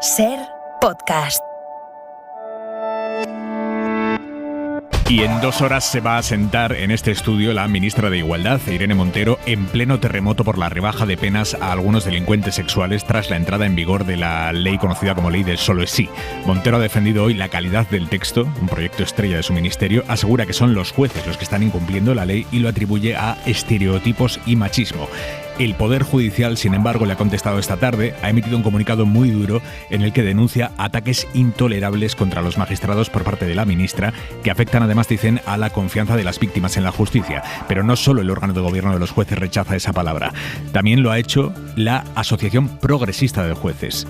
SER Podcast. Y en 2 horas se va a sentar en este estudio la ministra de Igualdad, Irene Montero, en pleno terremoto por la rebaja de penas a algunos delincuentes sexuales tras la entrada en vigor de la ley conocida como Ley del Solo es Sí. Montero ha defendido hoy la calidad del texto, un proyecto estrella de su ministerio, asegura que son los jueces los que están incumpliendo la ley y lo atribuye a estereotipos y machismo. El Poder Judicial, sin embargo, le ha contestado esta tarde, ha emitido un comunicado muy duro en el que denuncia ataques intolerables contra los magistrados por parte de la ministra, que afectan además, dicen, a la confianza de las víctimas en la justicia. Pero no solo el órgano de gobierno de los jueces rechaza esa palabra, también lo ha hecho la Asociación Progresista de Jueces.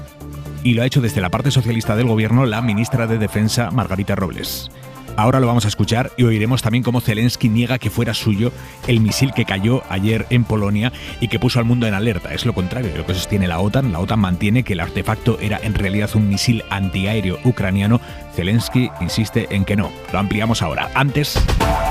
Y lo ha hecho desde la parte socialista del gobierno la ministra de Defensa, Margarita Robles. Ahora lo vamos a escuchar y oiremos también cómo Zelensky niega que fuera suyo el misil que cayó ayer en Polonia y que puso al mundo en alerta. Es lo contrario de lo que sostiene la OTAN. La OTAN mantiene que el artefacto era en realidad un misil antiaéreo ucraniano. Zelensky insiste en que no. Lo ampliamos ahora. Antes,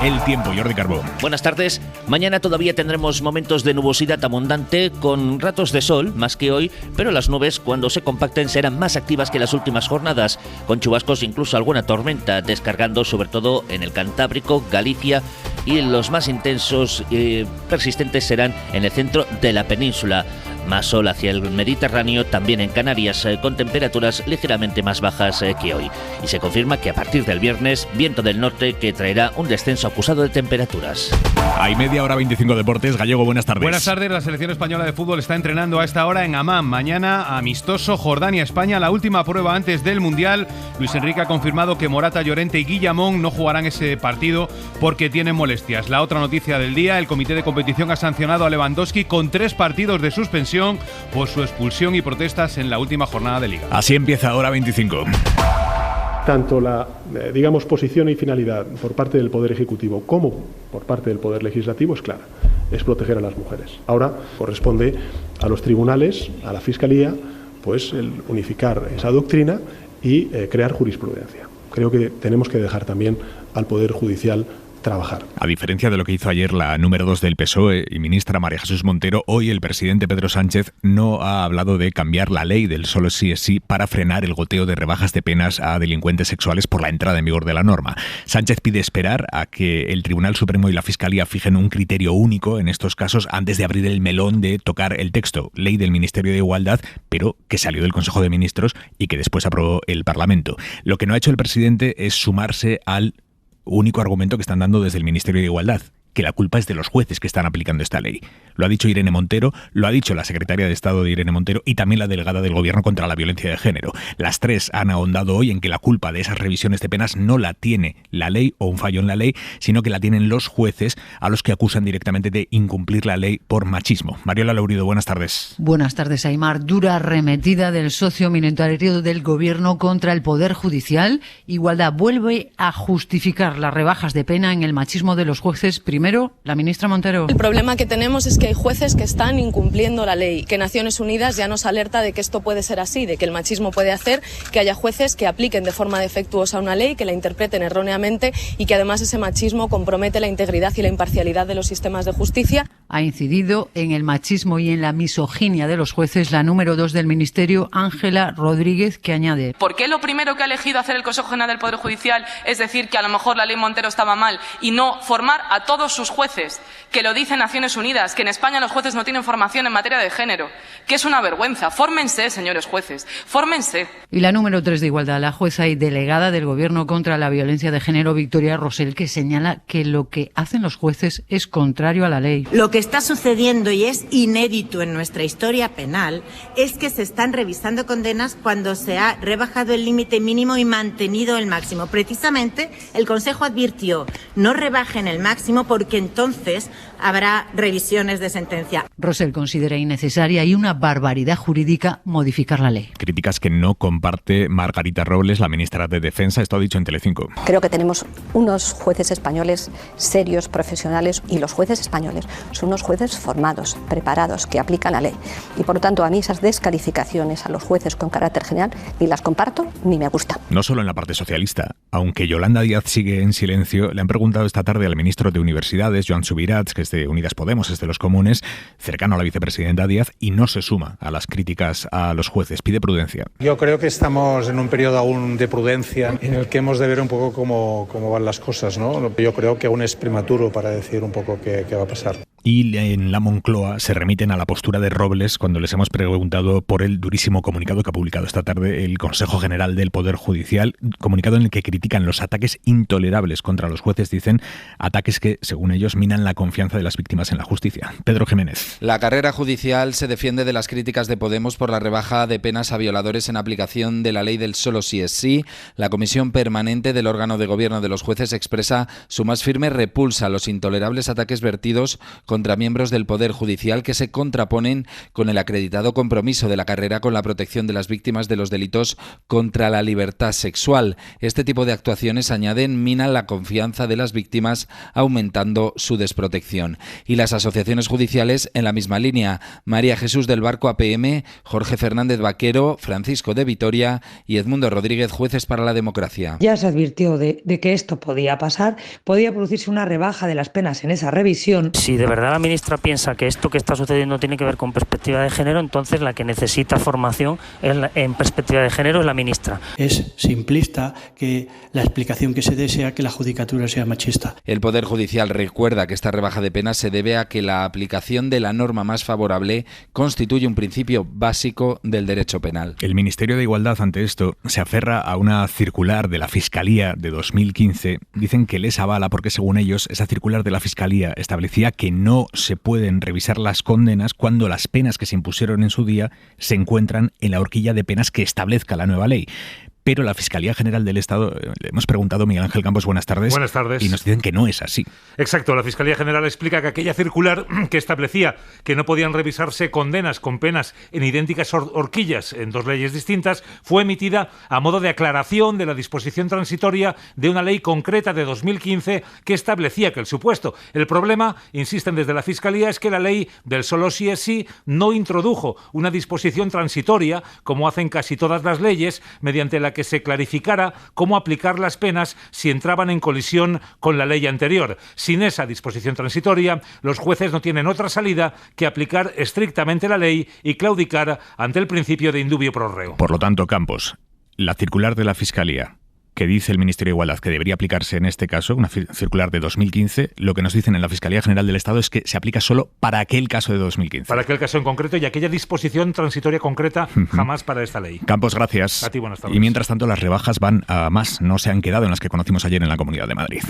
el tiempo. Jordi Carbó. Buenas tardes. Mañana todavía tendremos momentos de nubosidad abundante con ratos de sol, más que hoy, pero las nubes, cuando se compacten, serán más activas que las últimas jornadas, con chubascos, incluso alguna tormenta, descargando sobre todo en el Cantábrico, Galicia, y los más intensos y persistentes serán en el centro de la península. Más sol hacia el Mediterráneo, también en Canarias, con temperaturas ligeramente más bajas que hoy. Y se confirma que a partir del viernes, viento del norte que traerá un descenso acusado de temperaturas. Hay media hora 25 deportes. Gallego, buenas tardes. Buenas tardes. La selección española de fútbol está entrenando a esta hora en Amán. Mañana, amistoso Jordania-España, la última prueba antes del Mundial. Luis Enrique ha confirmado que Morata, Llorente y Guillamón no jugarán ese partido porque tienen molestias. La otra noticia del día, el comité de competición ha sancionado a Lewandowski con 3 partidos de suspensión por su expulsión y protestas en la última jornada de Liga. Así empieza hora 25. Tanto la, posición y finalidad por parte del Poder Ejecutivo como por parte del Poder Legislativo es clara, es proteger a las mujeres. Ahora corresponde a los tribunales, a la Fiscalía, pues el unificar esa doctrina y crear jurisprudencia. Creo que tenemos que dejar también al Poder Judicial trabajar. A diferencia de lo que hizo ayer la número 2 del PSOE y ministra María Jesús Montero, hoy el presidente Pedro Sánchez no ha hablado de cambiar la ley del solo sí es sí para frenar el goteo de rebajas de penas a delincuentes sexuales por la entrada en vigor de la norma. Sánchez pide esperar a que el Tribunal Supremo y la Fiscalía fijen un criterio único en estos casos antes de abrir el melón de tocar el texto, ley del Ministerio de Igualdad, pero que salió del Consejo de Ministros y que después aprobó el Parlamento. Lo que no ha hecho el presidente es sumarse al único argumento que están dando desde el Ministerio de Igualdad, que la culpa es de los jueces que están aplicando esta ley. Lo ha dicho Irene Montero, lo ha dicho la secretaria de Estado de Irene Montero y también la delegada del Gobierno contra la violencia de género. Las tres han ahondado hoy en que la culpa de esas revisiones de penas no la tiene la ley o un fallo en la ley, sino que la tienen los jueces a los que acusan directamente de incumplir la ley por machismo. Mariola Laurido, buenas tardes. Buenas tardes, Aimar. Dura arremetida del socio minoritario del Gobierno contra el Poder Judicial. Igualdad vuelve a justificar las rebajas de pena en el machismo de los jueces. Primero, la ministra Montero. El problema que tenemos es que hay jueces que están incumpliendo la ley, que Naciones Unidas ya nos alerta de que esto puede ser así, de que el machismo puede hacer que haya jueces que apliquen de forma defectuosa una ley, que la interpreten erróneamente y que además ese machismo compromete la integridad y la imparcialidad de los sistemas de justicia. Ha incidido en el machismo y en la misoginia de los jueces la número 2 del Ministerio, Ángela Rodríguez, que añade: ¿Por qué lo primero que ha elegido hacer el Consejo General del Poder Judicial es decir que a lo mejor la ley Montero estaba mal y no formar a todos sus jueces, que lo dice Naciones Unidas, que en España los jueces no tienen formación en materia de género, que es una vergüenza? Fórmense, señores jueces, fórmense. Y la número 3 de Igualdad, la jueza y delegada del Gobierno contra la violencia de género, Victoria Rosell, que señala que lo que hacen los jueces es contrario a la ley. Lo que está sucediendo y es inédito en nuestra historia penal es que se están revisando condenas cuando se ha rebajado el límite mínimo y mantenido el máximo. Precisamente el Consejo advirtió: no rebajen el máximo porque entonces habrá revisiones de sentencia. Rosell considera innecesaria y una barbaridad jurídica modificar la ley. Críticas que no comparte Margarita Robles, la ministra de Defensa. Esto ha dicho en Telecinco. Creo que tenemos unos jueces españoles serios, profesionales, y los jueces españoles son unos jueces formados, preparados, que aplican la ley. Y por lo tanto, a mí esas descalificaciones a los jueces con carácter general ni las comparto ni me gustan. No solo en la parte socialista. Aunque Yolanda Díaz sigue en silencio, le han preguntado esta tarde al ministro de Universidades, Joan Subirats, que es de Unidas Podemos, es de los comunes, Comunes, cercano a la vicepresidenta Díaz, y no se suma a las críticas a los jueces. Pide prudencia. Yo creo que estamos en un periodo aún de prudencia en el que hemos de ver un poco cómo van las cosas, ¿no? Yo creo que aún es prematuro para decir un poco qué va a pasar. Y en la Moncloa se remiten a la postura de Robles cuando les hemos preguntado por el durísimo comunicado que ha publicado esta tarde el Consejo General del Poder Judicial, comunicado en el que critican los ataques intolerables contra los jueces, dicen, ataques que, según ellos, minan la confianza de las víctimas en la justicia. Pedro Jiménez. La carrera judicial se defiende de las críticas de Podemos por la rebaja de penas a violadores en aplicación de la ley del solo sí es sí. La Comisión Permanente del órgano de gobierno de los jueces expresa su más firme repulsa a los intolerables ataques vertidos contra miembros del Poder Judicial que se contraponen con el acreditado compromiso de la carrera con la protección de las víctimas de los delitos contra la libertad sexual. Este tipo de actuaciones, añaden, minan la confianza de las víctimas, aumentando su desprotección. Y las asociaciones judiciales en la misma línea. María Jesús del Barco APM, Jorge Fernández Vaquero, Francisco de Vitoria y Edmundo Rodríguez, Jueces para la Democracia. Ya se advirtió de que esto podía pasar, podía producirse una rebaja de las penas en esa revisión. Si de verdad la ministra piensa que esto que está sucediendo tiene que ver con perspectiva de género, entonces la que necesita formación en perspectiva de género es la ministra. Es simplista que la explicación que se dé sea que la judicatura sea machista. El Poder Judicial recuerda que esta rebaja de penas se debe a que la aplicación de la norma más favorable constituye un principio básico del derecho penal. El Ministerio de Igualdad, ante esto, se aferra a una circular de la Fiscalía de 2015. Dicen que les avala porque, según ellos, esa circular de la Fiscalía establecía que no se pueden revisar las condenas cuando las penas que se impusieron en su día se encuentran en la horquilla de penas que establezca la nueva ley. Pero la Fiscalía General del Estado, le hemos preguntado, Miguel Ángel Campos, buenas tardes. Buenas tardes. Y nos dicen que no es así. Exacto, la Fiscalía General explica que aquella circular que establecía que no podían revisarse condenas con penas en idénticas horquillas en dos leyes distintas fue emitida a modo de aclaración de la disposición transitoria de una ley concreta de 2015 que establecía que el supuesto. El problema, insisten desde la Fiscalía, es que la ley del solo sí es sí no introdujo una disposición transitoria, como hacen casi todas las leyes, mediante la que se clarificara cómo aplicar las penas si entraban en colisión con la ley anterior. Sin esa disposición transitoria, los jueces no tienen otra salida que aplicar estrictamente la ley y claudicar ante el principio de indubio pro reo. Por lo tanto, Campos, la circular de la Fiscalía que dice el Ministerio de Igualdad que debería aplicarse en este caso, una circular de 2015, lo que nos dicen en la Fiscalía General del Estado es que se aplica solo para aquel caso de 2015. Para aquel caso en concreto y aquella disposición transitoria concreta jamás para esta ley. Campos, gracias. A ti, buenas tardes. Y mientras tanto las rebajas van a más, no se han quedado en las que conocimos ayer en la Comunidad de Madrid.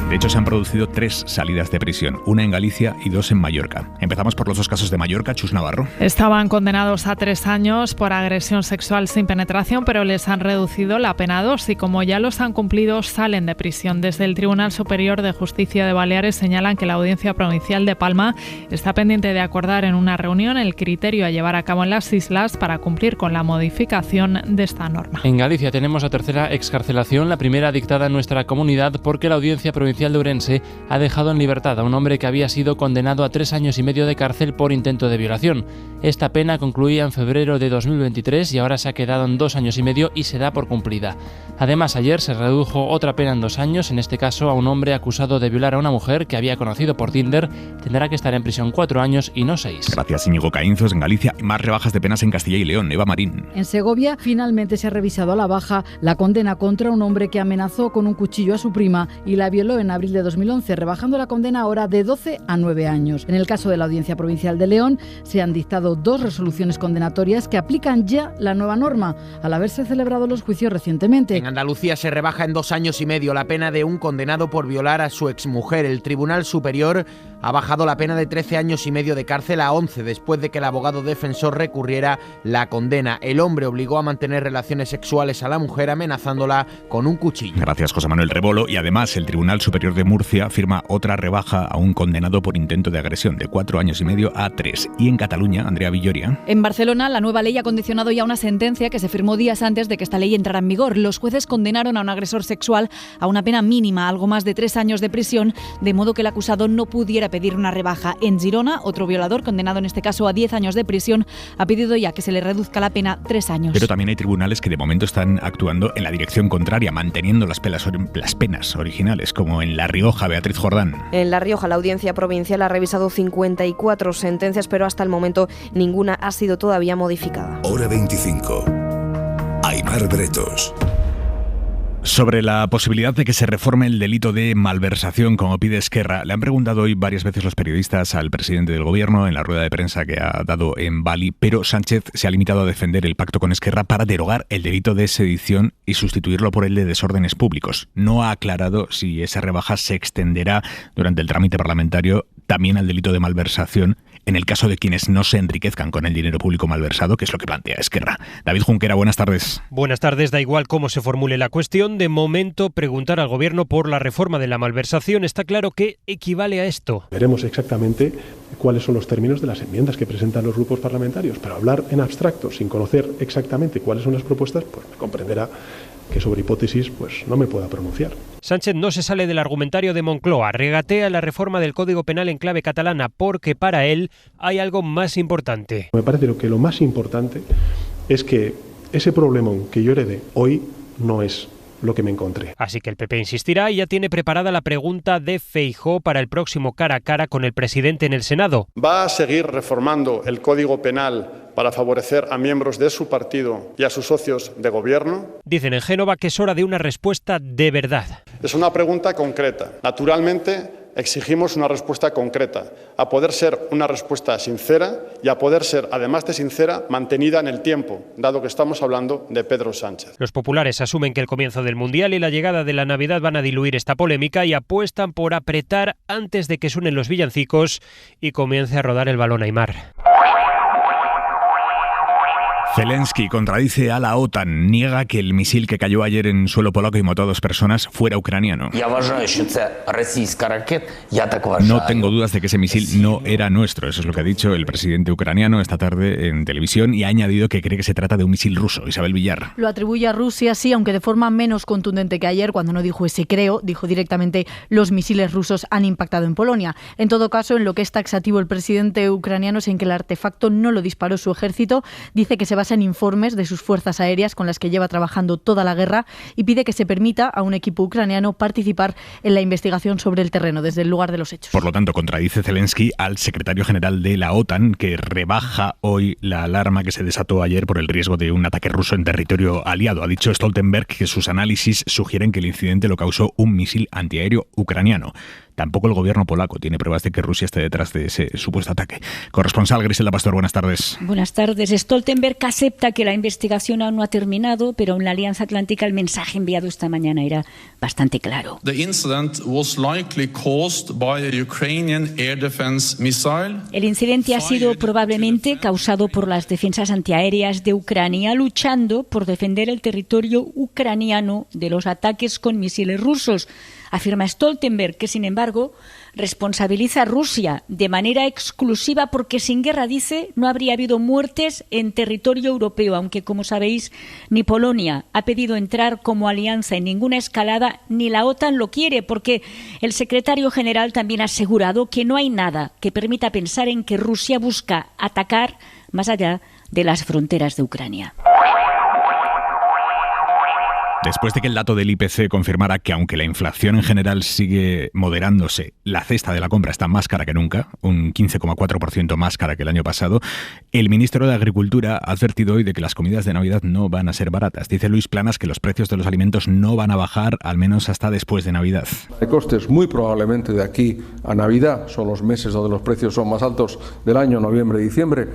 De hecho, se han producido 3 salidas de prisión, una en Galicia y 2 en Mallorca. Empezamos por los 2 casos de Mallorca. Chus Navarro. Estaban condenados a 3 años por agresión sexual sin penetración, pero les han reducido la pena a 2 y como ya los han cumplido, salen de prisión. Desde el Tribunal Superior de Justicia de Baleares señalan que la Audiencia Provincial de Palma está pendiente de acordar en una reunión el criterio a llevar a cabo en las islas para cumplir con la modificación de esta norma. En Galicia tenemos la tercera excarcelación, la primera dictada en nuestra comunidad porque la Audiencia Provincial de Ourense ha dejado en libertad a un hombre que había sido condenado a 3 años y medio de cárcel por intento de violación. Esta pena concluía en febrero de 2023 y ahora se ha quedado en 2 años y medio y se da por cumplida. Además, ayer se redujo otra pena en 2 años, en este caso a un hombre acusado de violar a una mujer que había conocido por Tinder. Tendrá que estar en prisión 4 años y no 6. Gracias, Íñigo Caínzos. En Galicia, más rebajas de penas en Castilla y León. Eva Marín. En Segovia, finalmente se ha revisado a la baja la condena contra un hombre que amenazó con un cuchillo a su prima y la violó en abril de 2011, rebajando la condena ahora de 12 a 9 años. En el caso de la Audiencia Provincial de León, se han dictado 2 resoluciones condenatorias que aplican ya la nueva norma, al haberse celebrado los juicios recientemente. En Andalucía se rebaja en 2 años y medio la pena de un condenado por violar a su exmujer. El Tribunal Superior ha bajado la pena de 13 años y medio de cárcel a 11 después de que el abogado defensor recurriera la condena. El hombre obligó a mantener relaciones sexuales a la mujer amenazándola con un cuchillo. Gracias, José Manuel Rebolo. Y además el Tribunal Superior de Murcia firma otra rebaja a un condenado por intento de agresión de 4 años y medio a 3. Y en Cataluña, Andrea Villoria. En Barcelona, la nueva ley ha condicionado ya una sentencia que se firmó días antes de que esta ley entrara en vigor. Los jueces condenan condenaron a un agresor sexual a una pena mínima, algo más de 3 años de prisión, de modo que el acusado no pudiera pedir una rebaja. En Girona, otro violador, condenado en este caso a 10 años de prisión, ha pedido ya que se le reduzca la pena 3 años. Pero también hay tribunales que de momento están actuando en la dirección contraria, manteniendo las penas originales, como en La Rioja. Beatriz Jordán. En La Rioja, la Audiencia Provincial ha revisado 54 sentencias, pero hasta el momento ninguna ha sido todavía modificada. Hora 25. Aimar Bretos. Sobre la posibilidad de que se reforme el delito de malversación, como pide Esquerra, le han preguntado hoy varias veces los periodistas al presidente del gobierno en la rueda de prensa que ha dado en Bali, pero Sánchez se ha limitado a defender el pacto con Esquerra para derogar el delito de sedición y sustituirlo por el de desórdenes públicos. No ha aclarado si esa rebaja se extenderá durante el trámite parlamentario también al delito de malversación en el caso de quienes no se enriquezcan con el dinero público malversado, que es lo que plantea Esquerra. David Junquera, buenas tardes. Buenas tardes. Da igual cómo se formule la cuestión. De momento, preguntar al Gobierno por la reforma de la malversación está claro que equivale a esto. Veremos exactamente cuáles son los términos de las enmiendas que presentan los grupos parlamentarios, pero hablar en abstracto, sin conocer exactamente cuáles son las propuestas, pues me comprenderá que sobre hipótesis pues no me pueda pronunciar. Sánchez no se sale del argumentario de Moncloa, regatea la reforma del Código Penal en clave catalana porque para él hay algo más importante. Me parece que lo más importante es que ese problemón que yo heredé hoy no es lo que me encontré. Así que el PP insistirá y ya tiene preparada la pregunta de Feijóo para el próximo cara a cara con el presidente en el Senado. ¿Va a seguir reformando el Código Penal para favorecer a miembros de su partido y a sus socios de gobierno? Dicen en Génova que es hora de una respuesta de verdad. Es una pregunta concreta. Naturalmente, exigimos una respuesta concreta, a poder ser una respuesta sincera y a poder ser, además de sincera, mantenida en el tiempo, dado que estamos hablando de Pedro Sánchez. Los populares asumen que el comienzo del Mundial y la llegada de la Navidad van a diluir esta polémica y apuestan por apretar antes de que suenen los villancicos y comience a rodar el balón Aimar. Zelensky contradice a la OTAN, niega que el misil que cayó ayer en suelo polaco y mató a 2 personas fuera ucraniano. No tengo dudas de que ese misil no era nuestro, eso es lo que ha dicho el presidente ucraniano esta tarde en televisión y ha añadido que cree que se trata de un misil ruso. Isabel Villar. Lo atribuye a Rusia, sí, aunque de forma menos contundente que ayer, cuando no dijo ese creo, dijo directamente los misiles rusos han impactado en Polonia. En todo caso, en lo que es taxativo el presidente ucraniano es en que el artefacto no lo disparó su ejército, dice que se basa en informes de sus fuerzas aéreas con las que lleva trabajando toda la guerra y pide que se permita a un equipo ucraniano participar en la investigación sobre el terreno desde el lugar de los hechos. Por lo tanto, contradice Zelensky al secretario general de la OTAN, que rebaja hoy la alarma que se desató ayer por el riesgo de un ataque ruso en territorio aliado. Ha dicho Stoltenberg que sus análisis sugieren que el incidente lo causó un misil antiaéreo ucraniano. Tampoco el gobierno polaco tiene pruebas de que Rusia esté detrás de ese supuesto ataque. Corresponsal Griselda Pastor, buenas tardes. Buenas tardes. Stoltenberg acepta que la investigación aún no ha terminado, pero en la Alianza Atlántica el mensaje enviado esta mañana era bastante claro. The incident was likely caused by a Ukrainian air defense missile. El incidente ha sido probablemente causado por las defensas antiaéreas de Ucrania luchando por defender el territorio ucraniano de los ataques con misiles rusos. Afirma Stoltenberg que, sin embargo, responsabiliza a Rusia de manera exclusiva porque sin guerra, dice, no habría habido muertes en territorio europeo, aunque, como sabéis, ni Polonia ha pedido entrar como alianza en ninguna escalada, ni la OTAN lo quiere, porque el secretario general también ha asegurado que no hay nada que permita pensar en que Rusia busca atacar más allá de las fronteras de Ucrania. Después de que el dato del IPC confirmara que aunque la inflación en general sigue moderándose, la cesta de la compra está más cara que nunca, un 15,4% más cara que el año pasado, el ministro de Agricultura ha advertido hoy de que las comidas de Navidad no van a ser baratas. Dice Luis Planas que los precios de los alimentos no van a bajar, al menos hasta después de Navidad. De costes muy probablemente de aquí a Navidad, son los meses donde los precios son más altos del año, noviembre y diciembre,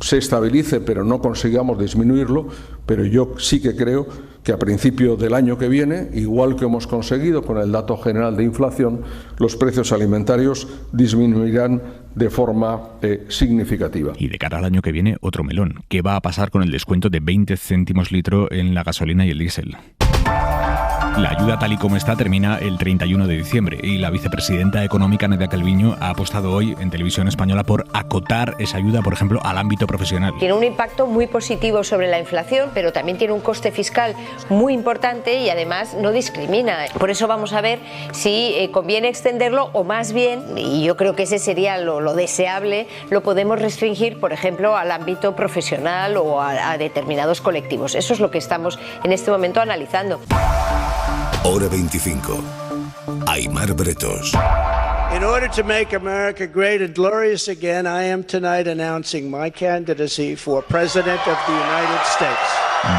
se estabilice, pero no consigamos disminuirlo, pero yo sí que creo que a principio del año que viene, igual que hemos conseguido con el dato general de inflación, los precios alimentarios disminuirán de forma significativa. Y de cara al año que viene, otro melón. ¿Qué va a pasar con el descuento de 20 céntimos litro en la gasolina y el diésel? La ayuda tal y como está termina el 31 de diciembre y la vicepresidenta económica Nadia Calviño ha apostado hoy en Televisión Española por acotar esa ayuda, por ejemplo, al ámbito profesional. Tiene un impacto muy positivo sobre la inflación, pero también tiene un coste fiscal muy importante y además no discrimina. Por eso vamos a ver si conviene extenderlo o más bien, y yo creo que ese sería lo deseable, lo podemos restringir, por ejemplo, al ámbito profesional o a determinados colectivos. Eso es lo que estamos en este momento analizando. Hora 25. Aimar Bretos. In order to make America great and glorious again, I am tonight announcing my candidacy for President of the United States.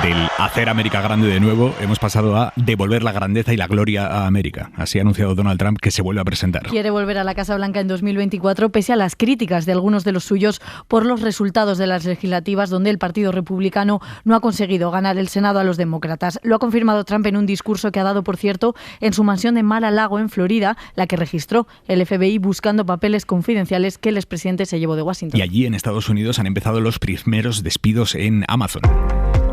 Del hacer América grande de nuevo, hemos pasado a devolver la grandeza y la gloria a América. Así ha anunciado Donald Trump que se vuelve a presentar. Quiere volver a la Casa Blanca en 2024, pese a las críticas de algunos de los suyos por los resultados de las legislativas, donde el Partido Republicano no ha conseguido ganar el Senado a los demócratas. Lo ha confirmado Trump en un discurso que ha dado, por cierto, en su mansión de Mar-a-Lago, en Florida, la que registró el FBI buscando papeles confidenciales que el expresidente se llevó de Washington. Y allí, en Estados Unidos, han empezado los primeros despidos en Amazon.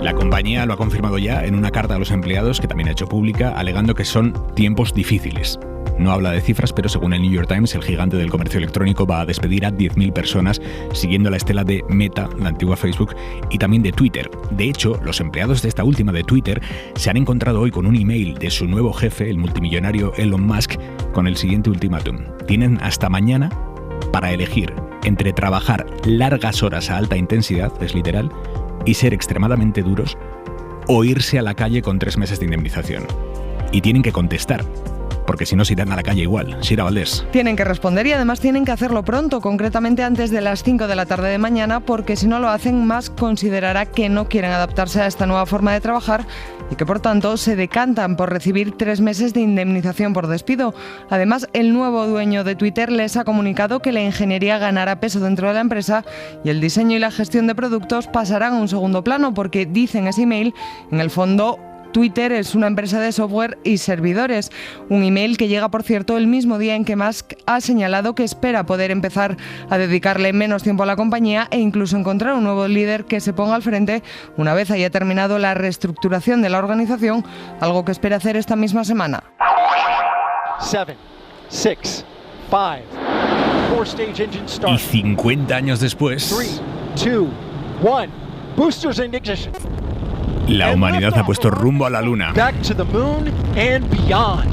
La compañía lo ha confirmado ya en una carta a los empleados, que también ha hecho pública, alegando que son tiempos difíciles. No habla de cifras, pero según el New York Times, el gigante del comercio electrónico va a despedir a 10.000 personas, siguiendo la estela de Meta, la antigua Facebook, y también de Twitter. De hecho, los empleados de esta última de Twitter se han encontrado hoy con un email de su nuevo jefe, el multimillonario Elon Musk, con el siguiente ultimátum. Tienen hasta mañana para elegir entre trabajar largas horas a alta intensidad, es literal, y ser extremadamente duros, o irse a la calle con 3 meses de indemnización. Y tienen que contestar, porque si no se irán a la calle igual. Sira Valdés. Tienen que responder y además tienen que hacerlo pronto, concretamente antes de las 5 de la tarde de mañana, porque si no lo hacen, Musk considerará que no quieren adaptarse a esta nueva forma de trabajar y que por tanto se decantan por recibir 3 meses de indemnización por despido. Además, el nuevo dueño de Twitter les ha comunicado que la ingeniería ganará peso dentro de la empresa y el diseño y la gestión de productos pasarán a un segundo plano, porque, dicen ese email, en el fondo Twitter es una empresa de software y servidores. Un email que llega, por cierto, el mismo día en que Musk ha señalado que espera poder empezar a dedicarle menos tiempo a la compañía e incluso encontrar un nuevo líder que se ponga al frente una vez haya terminado la reestructuración de la organización, algo que espera hacer esta misma semana. 7, 6, 5, 4 stage engine start. Y 50 años después, 3, 2, 1, boosters in ignition. La humanidad ha puesto rumbo a la Luna. Back to the moon and beyond.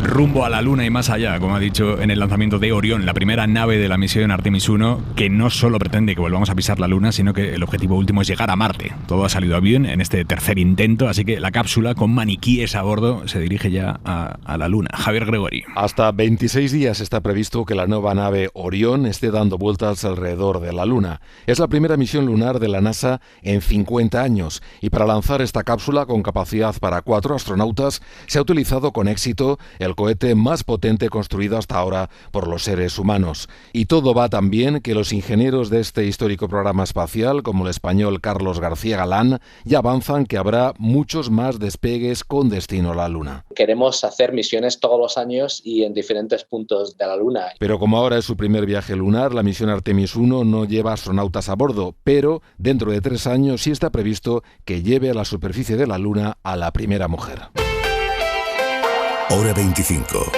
Rumbo a la Luna y más allá, como ha dicho en el lanzamiento de Orión, la primera nave de la misión Artemis 1, que no solo pretende que volvamos a pisar la Luna, sino que el objetivo último es llegar a Marte. Todo ha salido bien en este tercer intento, así que la cápsula, con maniquíes a bordo, se dirige ya a la Luna. Javier Gregori. Hasta 26 días está previsto que la nueva nave Orión esté dando vueltas alrededor de la Luna. Es la primera misión lunar de la NASA en 50 años, y para lanzar esta cápsula con capacidad para 4 astronautas, se ha utilizado con éxito el cohete más potente construido hasta ahora por los seres humanos. Y todo va tan bien que los ingenieros de este histórico programa espacial, como el español Carlos García Galán, ya avanzan que habrá muchos más despegues con destino a la Luna. Queremos hacer misiones todos los años y en diferentes puntos de la Luna. Pero como ahora es su primer viaje lunar, la misión Artemis 1 no lleva astronautas a bordo, pero dentro de 3 años sí está previsto que lleve a la superficie de la Luna a la primera mujer. Hora 25.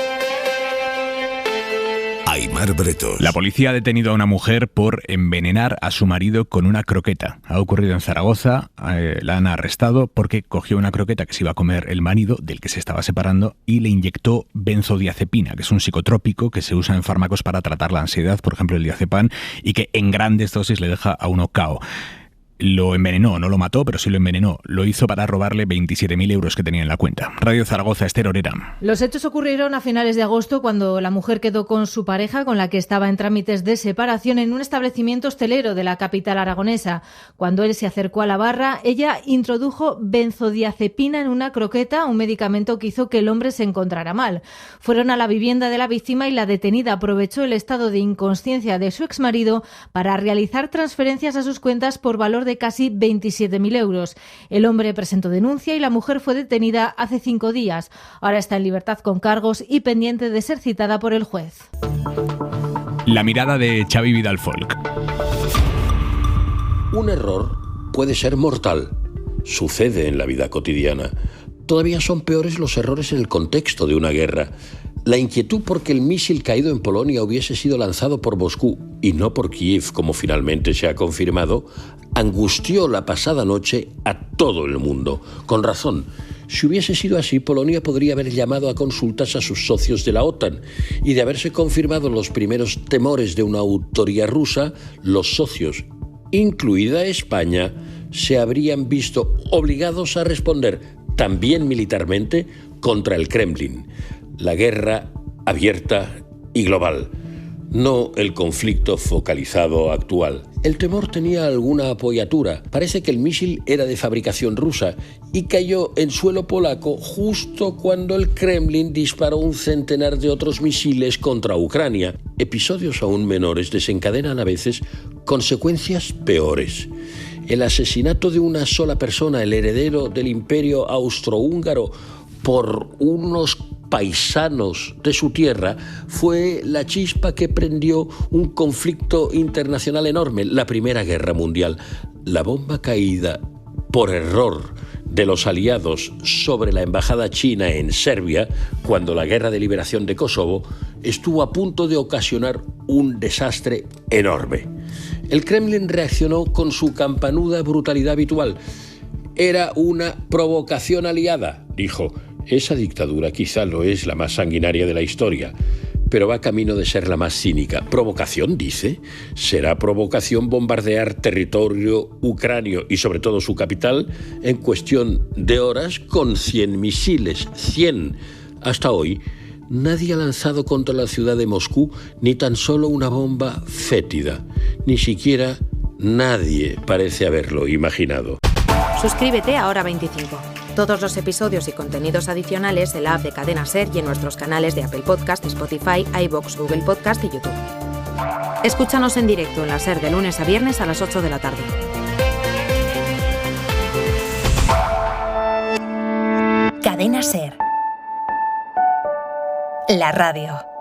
Aimar Bretos. La policía ha detenido a una mujer por envenenar a su marido con una croqueta. Ha ocurrido en Zaragoza, la han arrestado porque cogió una croqueta que se iba a comer el marido, del que se estaba separando, y le inyectó benzodiazepina, que es un psicotrópico que se usa en fármacos para tratar la ansiedad, por ejemplo el diazepam, y que en grandes dosis le deja a uno cao. Lo envenenó, no lo mató, pero sí lo envenenó. Lo hizo para robarle 27.000 euros que tenía en la cuenta. Radio Zaragoza, Esther Orera. Los hechos ocurrieron a finales de agosto, cuando la mujer quedó con su pareja, con la que estaba en trámites de separación, en un establecimiento hostelero de la capital aragonesa. Cuando él se acercó a la barra, ella introdujo benzodiazepina en una croqueta, un medicamento que hizo que el hombre se encontrara mal. Fueron a la vivienda de la víctima y la detenida aprovechó el estado de inconsciencia de su exmarido para realizar transferencias a sus cuentas por valor de casi 27.000 euros. El hombre presentó denuncia y la mujer fue detenida hace 5 días. Ahora está en libertad con cargos y pendiente de ser citada por el juez. La mirada de Xavi Vidal Folk. Un error puede ser mortal. Sucede en la vida cotidiana. Todavía son peores los errores en el contexto de una guerra. La inquietud porque el misil caído en Polonia hubiese sido lanzado por Moscú y no por Kiev, como finalmente se ha confirmado, angustió la pasada noche a todo el mundo. Con razón. Si hubiese sido así, Polonia podría haber llamado a consultas a sus socios de la OTAN y de haberse confirmado los primeros temores de una autoría rusa, los socios, incluida España, se habrían visto obligados a responder, también militarmente, contra el Kremlin. La guerra abierta y global, no el conflicto focalizado actual. El temor tenía alguna apoyatura. Parece que el misil era de fabricación rusa y cayó en suelo polaco justo cuando el Kremlin disparó un centenar de otros misiles contra Ucrania. Episodios aún menores desencadenan a veces consecuencias peores. El asesinato de una sola persona, el heredero del imperio austrohúngaro, por unos paisanos de su tierra, fue la chispa que prendió un conflicto internacional enorme, la Primera Guerra Mundial. La bomba caída por error de los aliados sobre la embajada china en Serbia, cuando la Guerra de Liberación de Kosovo, estuvo a punto de ocasionar un desastre enorme. El Kremlin reaccionó con su campanuda brutalidad habitual. Era una provocación aliada, dijo. Esa dictadura quizá lo es la más sanguinaria de la historia, pero va camino de ser la más cínica. ¿Provocación, dice? ¿Será provocación bombardear territorio ucranio y sobre todo su capital en cuestión de horas con 100 misiles? 100. Hasta hoy, nadie ha lanzado contra la ciudad de Moscú ni tan solo una bomba fétida. Ni siquiera nadie parece haberlo imaginado. Suscríbete a Hora 25. Todos los episodios y contenidos adicionales en la app de Cadena SER y en nuestros canales de Apple Podcast, Spotify, iVoox, Google Podcast y YouTube. Escúchanos en directo en la SER de lunes a viernes a las 8 de la tarde. Cadena SER. La radio.